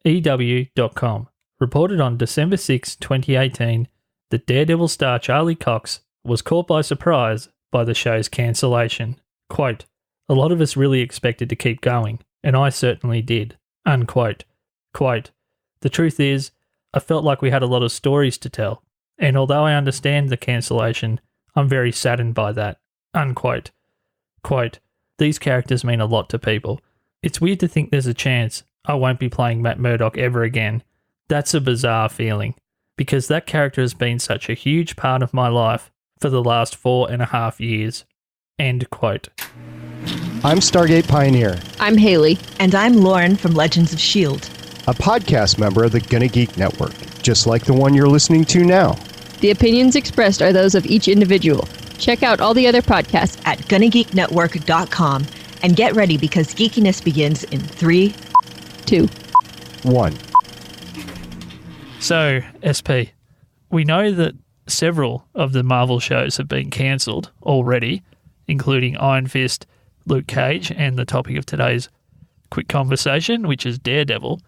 EW.com reported on December 6, 2018 that Daredevil star Charlie Cox was caught by surprise by the show's cancellation. Quote, "A lot of us really expected to keep going, and I certainly did." Unquote. Quote, "The truth is, I felt like we had a lot of stories to tell, and although I understand the cancellation, I'm very saddened by that." Unquote. Quote, "These characters mean a lot to people. It's weird to think there's a chance I won't be playing Matt Murdock ever again. That's a bizarre feeling, because that character has been such a huge part of my life for the last 4.5 years." End quote. I'm Stargate Pioneer. I'm Haley. And I'm Lauren from Legends of S.H.I.E.L.D., a podcast member of the Geek Network, just like the one you're listening to now. The opinions expressed are those of each individual. Check out all the other podcasts at GonnaGeekNetwork.com and get ready because geekiness begins in 3, 2, 1. So, SP, we know that several of the Marvel shows have been cancelled already, including Iron Fist, Luke Cage, and the topic of today's quick conversation, which is Daredevil.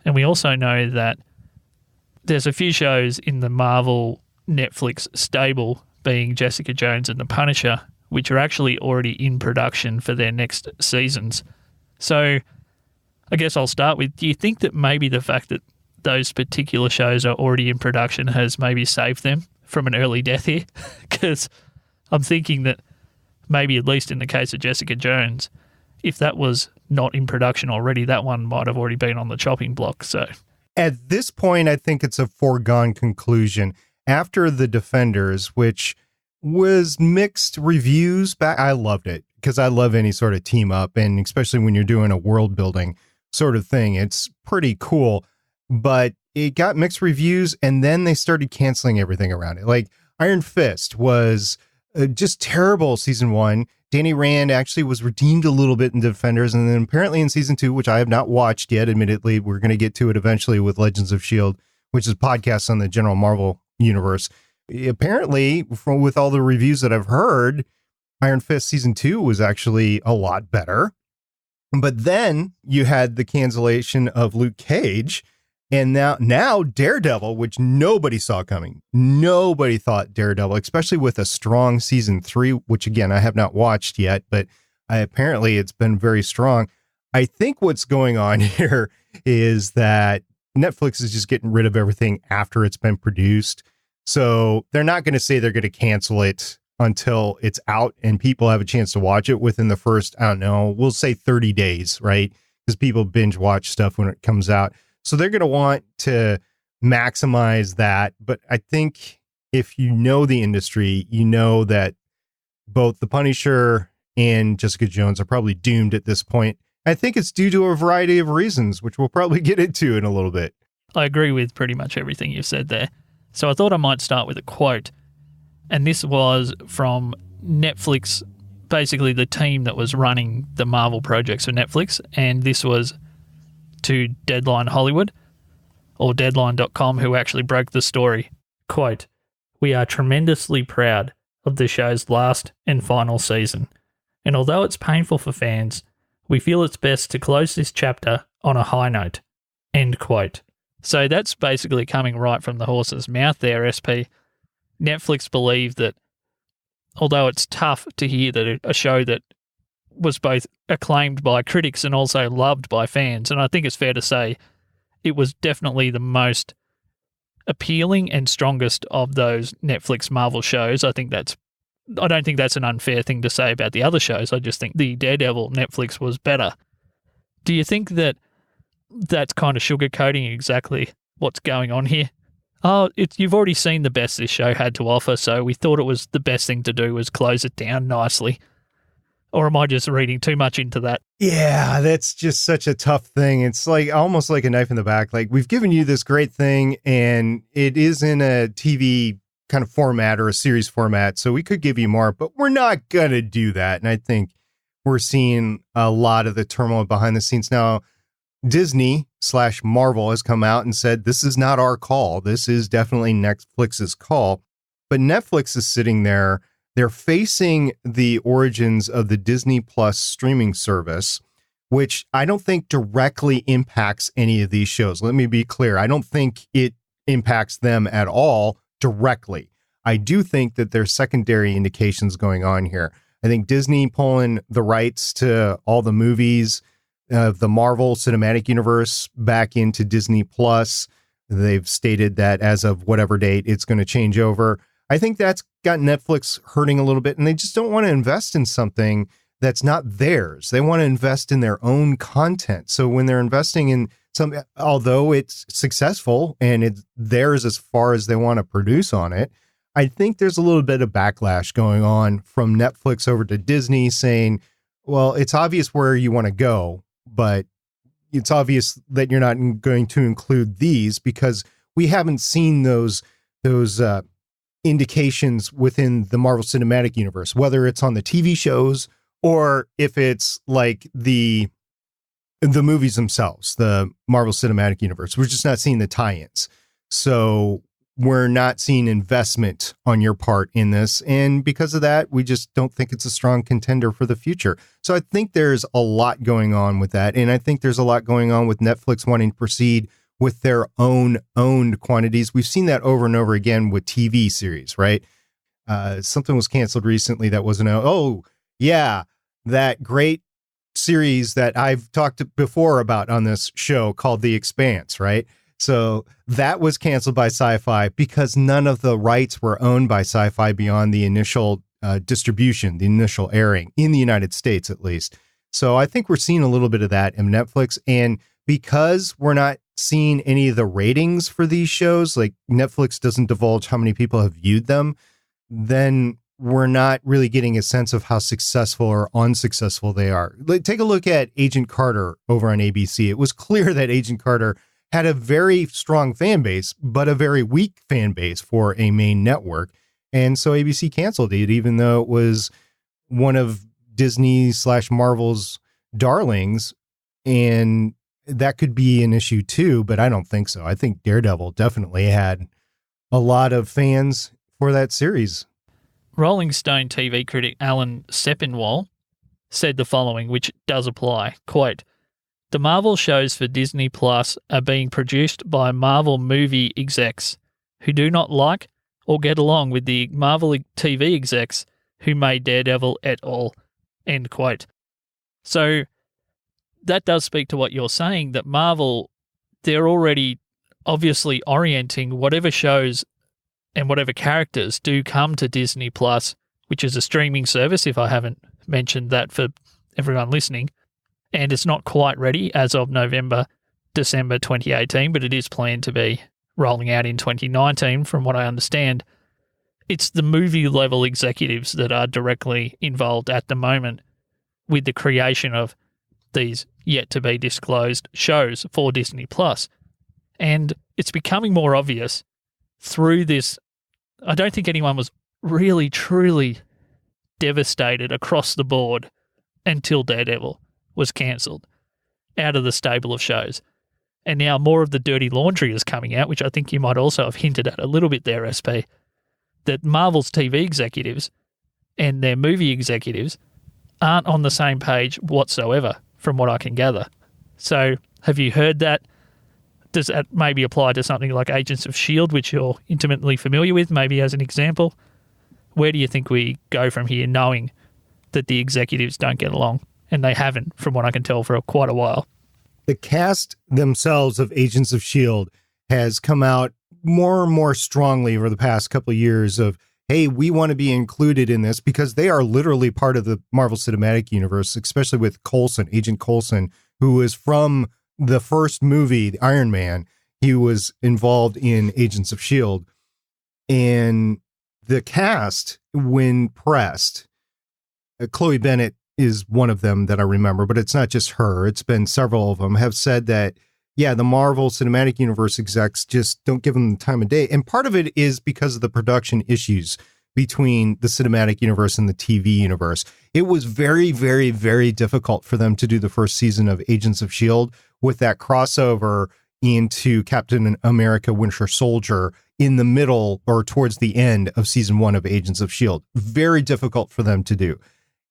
And we also know that there's a few shows in the Marvel Netflix stable, being Jessica Jones and The Punisher, which are actually already in production for their next seasons. So I guess I'll start with, do you think that maybe the fact that those particular shows are already in production has maybe saved them from an early death here? Because I'm thinking that maybe, at least in the case of Jessica Jones, if that was not in production already, that one might have already been on the chopping block. So at this point, I think it's a foregone conclusion. After The Defenders, which was mixed reviews back, I loved it because I love any sort of team up, and especially when you're doing a world building sort of thing, it's pretty cool. But it got mixed reviews, and then they started canceling everything around it. Like Iron Fist was just terrible season 1. Danny Rand actually was redeemed a little bit in Defenders, and then apparently in season 2, which I have not watched yet, admittedly, we're going to get to it eventually with Legends of S.H.I.E.L.D., which is podcasts on the general Marvel universe. Apparently, with all the reviews that I've heard, Iron Fist season 2 was actually a lot better. But then you had the cancellation of Luke Cage, and now Daredevil, which nobody saw coming. Nobody thought Daredevil, especially with a strong season 3, which again, I have not watched yet, but apparently it's been very strong. I think what's going on here is that Netflix is just getting rid of everything after it's been produced. So they're not going to say they're going to cancel it until it's out and people have a chance to watch it within the first, I don't know, we'll say 30 days, right? Because people binge watch stuff when it comes out. So they're going to want to maximize that. But I think if you know the industry, you know that both The Punisher and Jessica Jones are probably doomed at this point. I think it's due to a variety of reasons, which we'll probably get into in a little bit. I agree with pretty much everything you've said there. So I thought I might start with a quote. And this was from Netflix, basically the team that was running the Marvel projects for Netflix. And this was to Deadline Hollywood, or Deadline.com, who actually broke the story. Quote, "We are tremendously proud of the show's last and final season. And although it's painful for fans, we feel it's best to close this chapter on a high note." End quote. So that's basically coming right from the horse's mouth there, SP. Netflix believe that although it's tough to hear that a show that was both acclaimed by critics and also loved by fans, and I think it's fair to say it was definitely the most appealing and strongest of those Netflix Marvel shows. I don't think that's an unfair thing to say about the other shows. I just think the Daredevil Netflix was better. Do you think that that's kind of sugarcoating exactly what's going on here? Oh, you've already seen the best this show had to offer, so we thought it was the best thing to do was close it down nicely. Or am I just reading too much into that? Yeah, that's just such a tough thing. It's like almost like a knife in the back. Like, we've given you this great thing and it is in a TV kind of format or a series format, so we could give you more, but we're not going to do that. And I think we're seeing a lot of the turmoil behind the scenes now. Disney/Marvel has come out and said, this is not our call. This is definitely Netflix's call. But Netflix is sitting there. They're facing the origins of the Disney Plus streaming service, which I don't think directly impacts any of these shows. Let me be clear. I don't think it impacts them at all directly. I do think that there's secondary indications going on here. I think Disney pulling the rights to all the movies of the Marvel Cinematic Universe back into Disney Plus. They've stated that as of whatever date it's going to change over. I think that's got Netflix hurting a little bit, and they just don't want to invest in something that's not theirs. They want to invest in their own content. So when they're investing in something, although it's successful and it's theirs as far as they want to produce on it, I think there's a little bit of backlash going on from Netflix over to Disney saying, well, it's obvious where you want to go, but it's obvious that you're not going to include these because we haven't seen those indications within the Marvel Cinematic Universe, whether it's on the TV shows or if it's like the movies themselves, the Marvel Cinematic Universe. We're just not seeing the tie-ins. So we're not seeing investment on your part in this. And because of that, we just don't think it's a strong contender for the future. So I think there's a lot going on with that. And I think there's a lot going on with Netflix wanting to proceed with their own owned quantities. We've seen that over and over again with TV series, right? Something was canceled recently that wasn't, that great series that I've talked before about on this show called The Expanse, right? So that was canceled by Sci-Fi because none of the rights were owned by Sci-Fi beyond the initial distribution, the initial airing in the United States, at least. So I think we're seeing a little bit of that in Netflix. And because we're not seeing any of the ratings for these shows, like Netflix doesn't divulge how many people have viewed them, then we're not really getting a sense of how successful or unsuccessful they are. Like, take a look at Agent Carter over on ABC. It was clear that Agent Carter had a very strong fan base, but a very weak fan base for a main network. And so ABC canceled it, even though it was one of Disney/Marvel's darlings. And that could be an issue too, but I don't think so. I think Daredevil definitely had a lot of fans for that series. Rolling Stone TV critic Alan Sepinwall said the following, which does apply, quote, "The Marvel shows for Disney Plus are being produced by Marvel movie execs who do not like or get along with the Marvel TV execs who made Daredevil et al." End quote. So that does speak to what you're saying, that Marvel, they're already obviously orienting whatever shows and whatever characters do come to Disney Plus, which is a streaming service, if I haven't mentioned that for everyone listening. And it's not quite ready as of December 2018, but it is planned to be rolling out in 2019, from what I understand. It's the movie-level executives that are directly involved at the moment with the creation of these yet-to-be-disclosed shows for Disney+. And it's becoming more obvious through this. I don't think anyone was really, truly devastated across the board until Daredevil was cancelled out of the stable of shows. And now more of the dirty laundry is coming out, which I think you might also have hinted at a little bit there, SP, that Marvel's TV executives and their movie executives aren't on the same page whatsoever, from what I can gather. So have you heard that? Does that maybe apply to something like Agents of S.H.I.E.L.D., which you're intimately familiar with, maybe as an example? Where do you think we go from here, knowing that the executives don't get along? And they haven't, from what I can tell, for quite a while. The cast themselves of Agents of S.H.I.E.L.D. has come out more and more strongly over the past couple of years of, hey, we want to be included in this, because they are literally part of the Marvel Cinematic Universe, especially with Coulson, Agent Coulson, who is from the first movie, Iron Man. He was involved in Agents of S.H.I.E.L.D. And the cast, when pressed, Chloe Bennett is one of them that I remember, but it's not just her. It's been several of them have said that, yeah, the Marvel Cinematic Universe execs just don't give them the time of day. And part of it is because of the production issues between the cinematic universe and the TV universe. It was very, very, very difficult for them to do the first season of Agents of S.H.I.E.L.D. with that crossover into Captain America Winter Soldier in the middle or towards the end of season 1 of Agents of S.H.I.E.L.D. Very difficult for them to do.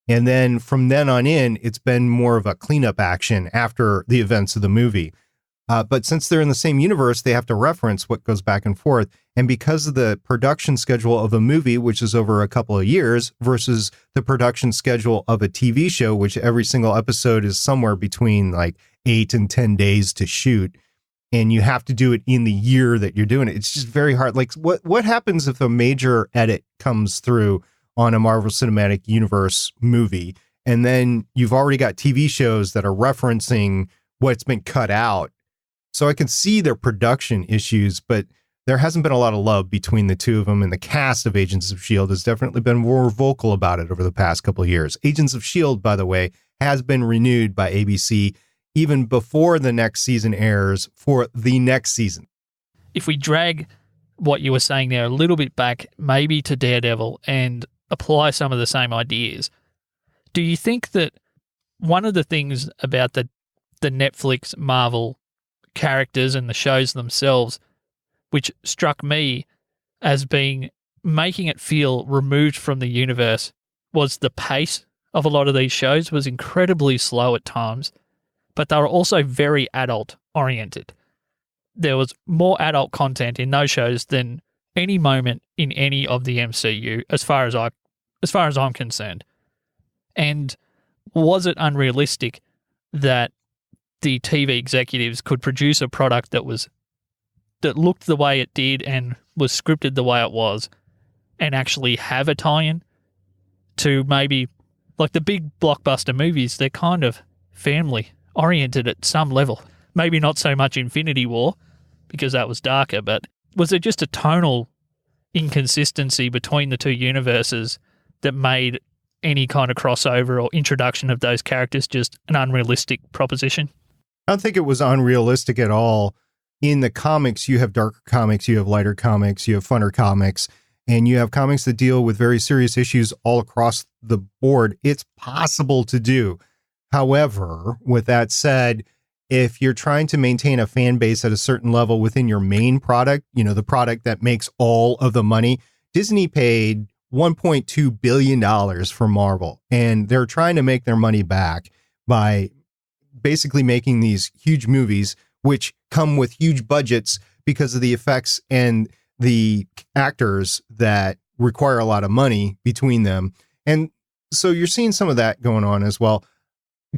And then from then on in, it's been more of a cleanup action after the events of the movie. But since they're in the same universe, they have to reference what goes back and forth. And because of the production schedule of a movie, which is over a couple of years, versus the production schedule of a TV show, which every single episode is somewhere between like 8 and 10 days to shoot, and you have to do it in the year that you're doing it, it's just very hard. Like, what happens if a major edit comes through on a Marvel Cinematic Universe movie, and then you've already got TV shows that are referencing what's been cut out? So I can see their production issues, but there hasn't been a lot of love between the two of them, and the cast of Agents of S.H.I.E.L.D. has definitely been more vocal about it over the past couple of years. Agents of S.H.I.E.L.D., by the way, has been renewed by ABC even before the next season airs for the next season. If we drag what you were saying there a little bit back, maybe to Daredevil, and apply some of the same ideas, do you think that one of the things about the Netflix Marvel characters and the shows themselves, which struck me as being making it feel removed from the universe, was the pace of a lot of these shows was incredibly slow at times, but they were also very adult oriented. There was more adult content in those shows than any moment in any of the MCU, as far as I'm concerned. And was it unrealistic that the TV executives could produce a product that looked the way it did and was scripted the way it was, and actually have a tie-in to maybe, like the big blockbuster movies, they're kind of family oriented at some level. Maybe not so much Infinity War, because that was darker, but was there just a tonal inconsistency between the two universes that made any kind of crossover or introduction of those characters just an unrealistic proposition? I don't think it was unrealistic at all. In the comics, you have darker comics, you have lighter comics, you have funner comics, and you have comics that deal with very serious issues all across the board. It's possible to do. However, with that said, if you're trying to maintain a fan base at a certain level within your main product, you know, the product that makes all of the money, Disney paid $1.2 billion for Marvel, and they're trying to make their money back by basically making these huge movies, which come with huge budgets because of the effects and the actors that require a lot of money between them. And so you're seeing some of that going on as well.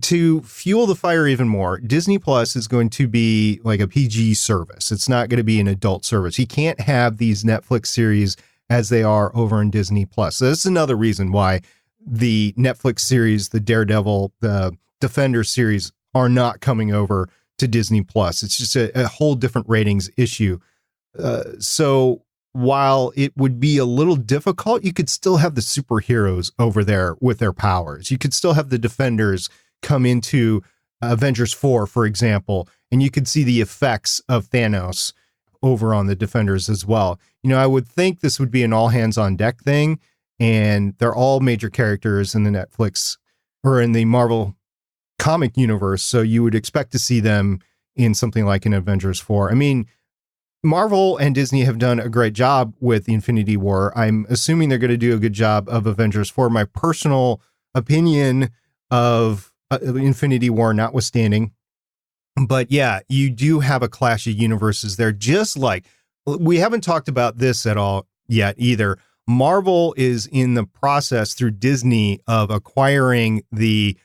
To fuel the fire even more, Disney Plus is going to be like a PG service. It's not going to be an adult service. You can't have these Netflix series as they are over in Disney Plus. So this is another reason why the Netflix series, the Daredevil, the Defender series, are not coming over to Disney Plus. It's just a whole different ratings issue. So while it would be a little difficult, you could still have the superheroes over there with their powers. You could still have the Defenders come into Avengers 4, for example, and you could see the effects of Thanos over on the Defenders as well. You know, I would think this would be an all hands on deck thing, and they're all major characters in the Netflix or in the Marvel comic universe, so you would expect to see them in something like an Avengers 4. I mean, Marvel and Disney have done a great job with Infinity War. I'm assuming they're going to do a good job of Avengers 4. My personal opinion of Infinity War notwithstanding. But yeah, you do have a clash of universes there, just like we haven't talked about this at all yet either. Marvel is in the process through Disney of acquiring the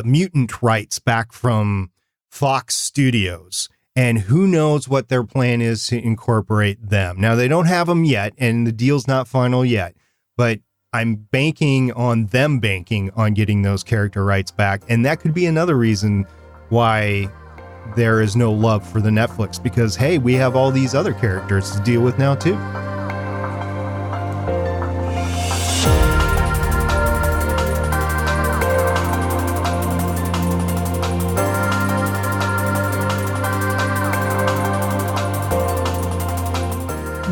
mutant rights back from Fox Studios, and who knows what their plan is to incorporate them. Now, they don't have them yet, and the deal's not final yet, but I'm banking on getting those character rights back, and that could be another reason why there is no love for the Netflix, because, hey, we have all these other characters to deal with now, too.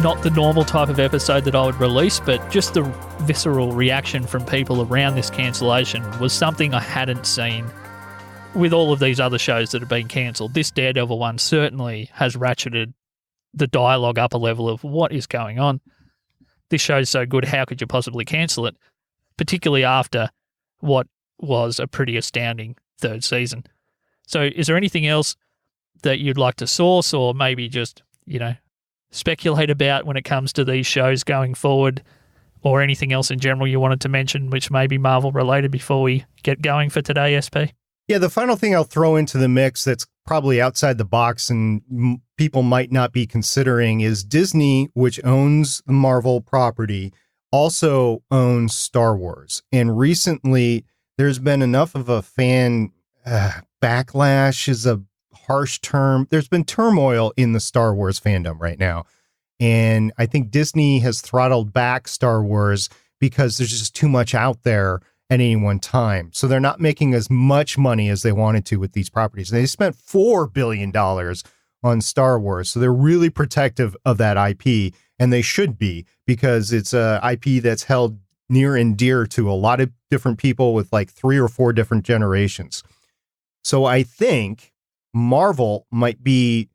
Not the normal type of episode that I would release, but just the visceral reaction from people around this cancellation was something I hadn't seen with all of these other shows that have been cancelled. This Daredevil one certainly has ratcheted the dialogue up a level of what is going on. This show's so good, how could you possibly cancel it? Particularly after what was a pretty astounding third season. So is there anything else that you'd like to source or maybe just, speculate about when it comes to these shows going forward, or anything else in general you wanted to mention which may be Marvel related before we get going for today, SP? Yeah, the final thing I'll throw into the mix that's probably outside the box and people might not be considering is Disney, which owns the Marvel property, also owns Star Wars. And recently there's been enough of a fan backlash is a harsh term. There's been turmoil in the Star Wars fandom right now. And I think Disney has throttled back Star Wars because there's just too much out there at any one time. So they're not making as much money as they wanted to with these properties. They spent $4 billion on Star Wars. So they're really protective of that IP, and they should be, because it's a IP that's held near and dear to a lot of different people with like 3 or 4 different generations. So I think Marvel might be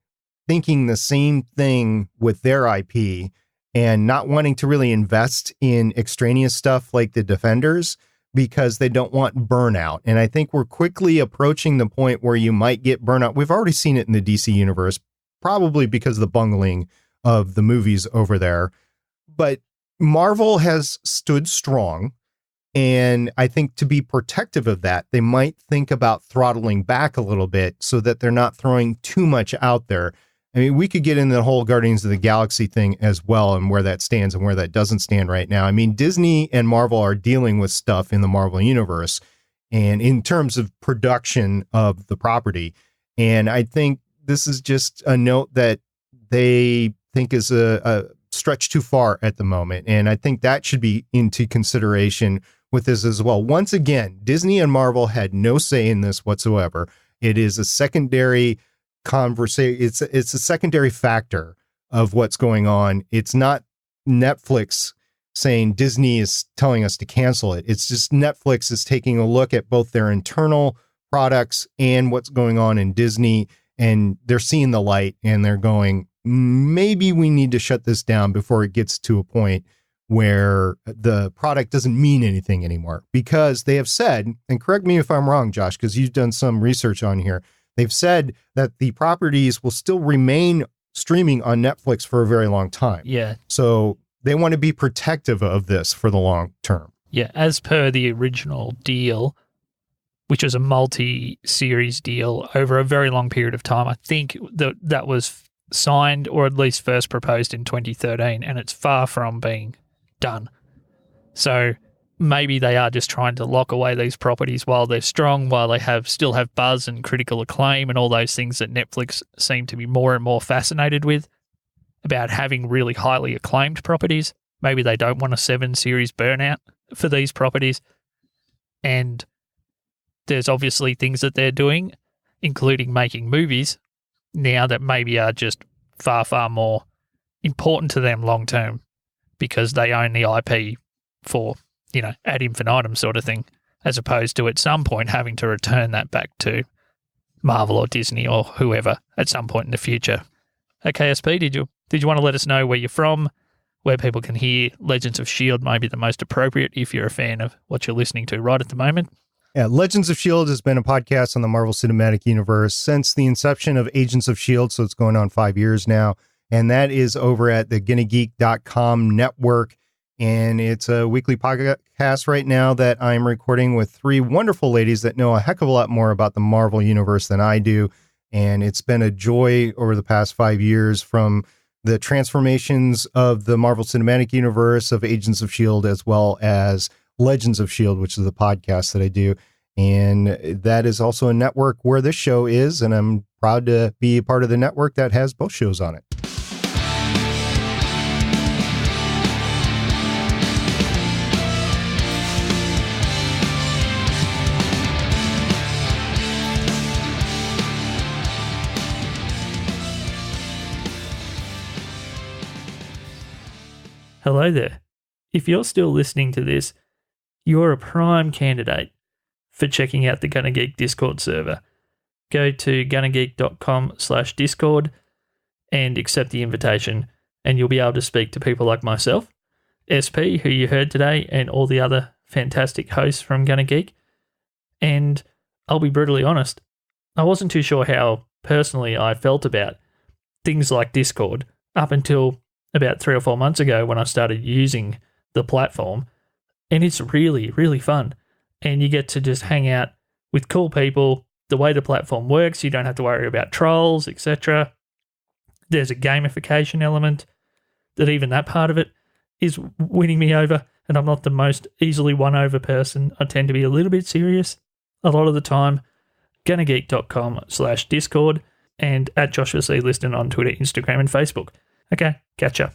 thinking the same thing with their IP and not wanting to really invest in extraneous stuff like the Defenders because they don't want burnout. And I think we're quickly approaching the point where you might get burnout. We've already seen it in the DC universe, probably because of the bungling of the movies over there. But Marvel has stood strong. And I think to be protective of that, they might think about throttling back a little bit so that they're not throwing too much out there. I mean, we could get into the whole Guardians of the Galaxy thing as well and where that stands and where that doesn't stand right now. I mean, Disney and Marvel are dealing with stuff in the Marvel universe and in terms of production of the property. And I think this is just a note that they think is a stretch too far at the moment. And I think that should be into consideration with this as well. Once again, Disney and Marvel had no say in this whatsoever. It is a secondary conversation. It's a secondary factor of what's going on. It's not Netflix saying Disney is telling us to cancel it. It's just Netflix is taking a look at both their internal products and what's going on in Disney, and they're seeing the light and they're going, maybe we need to shut this down before it gets to a point where the product doesn't mean anything anymore. Because they have said, and correct me if I'm wrong, Josh, because you've done some research on here, they've said that the properties will still remain streaming on Netflix for a very long time. Yeah. So they want to be protective of this for the long term. Yeah, as per the original deal, which was a multi-series deal over a very long period of time. I think that was signed or at least first proposed in 2013, and it's far from being done. So maybe they are just trying to lock away these properties while they're strong, while they still have buzz and critical acclaim and all those things that Netflix seem to be more and more fascinated with, about having really highly acclaimed properties. Maybe they don't want a 7-series burnout for these properties. And there's obviously things that they're doing, including making movies now that maybe are just far, far more important to them long term because they own the IP for, ad infinitum sort of thing, as opposed to at some point having to return that back to Marvel or Disney or whoever at some point in the future. Okay, SP, did you want to let us know where you're from, where people can hear Legends of S.H.I.E.L.D. may be the most appropriate if you're a fan of what you're listening to right at the moment? Yeah, Legends of S.H.I.E.L.D. has been a podcast on the Marvel Cinematic Universe since the inception of Agents of S.H.I.E.L.D., so it's going on 5 years now. And that is over at the GonnaGeek.com network. And it's a weekly podcast right now that I'm recording with 3 wonderful ladies that know a heck of a lot more about the Marvel Universe than I do. And it's been a joy over the past 5 years, from the transformations of the Marvel Cinematic Universe, of Agents of S.H.I.E.L.D., as well as Legends of S.H.I.E.L.D., which is the podcast that I do. And that is also a network where this show is, and I'm proud to be a part of the network that has both shows on it. Hello there. If you're still listening to this, you're a prime candidate for checking out the Gonna Geek Discord server. Go to gonnageek.com/Discord and accept the invitation, and you'll be able to speak to people like myself, SP, who you heard today, and all the other fantastic hosts from Gonna Geek. And I'll be brutally honest, I wasn't too sure how personally I felt about things like Discord up until about 3 or 4 months ago when I started using the platform. And it's really, really fun. And you get to just hang out with cool people. The way the platform works, you don't have to worry about trolls, etc. There's a gamification element that even that part of it is winning me over. And I'm not the most easily won over person. I tend to be a little bit serious a lot of the time. GonnaGeek.com/Discord and at Joshua C. Liston on Twitter, Instagram, and Facebook. Okay, catch ya.